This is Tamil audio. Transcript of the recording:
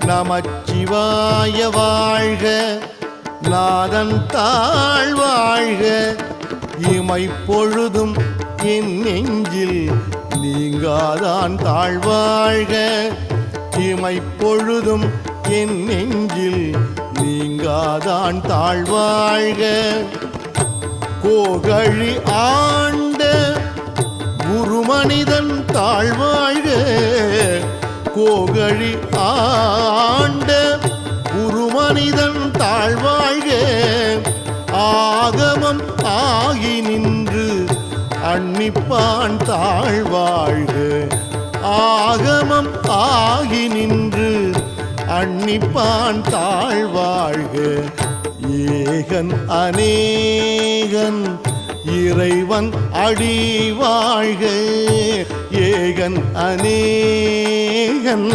நமச்சிவாய வாழ்க, நாதன் தாழ் வாழ்க, இமைப்பொழுதும் என் நெஞ்சில் நீங்காதான் தாழ்வாழ்க, இமைப்பொழுதும் என் நெஞ்சில் நீங்காதான் தாழ்வாழ்க. கோகழி ஆண்ட குருமனிதன் தாழ்வாழ்க, கோகழி ஆண்ட குருமனிதன் தாழ்வாழ்க, ஆகமம் ஆகி நின்று அன்னிப்பான் தாழ்வாழ்க, ஆகமம் ஆகி நின்று அன்னிப்பான் தாழ்வாழ்க. ஏகன் அநேகன் இறைவன் அடி வாழ்க, ஏகன் அநேகன்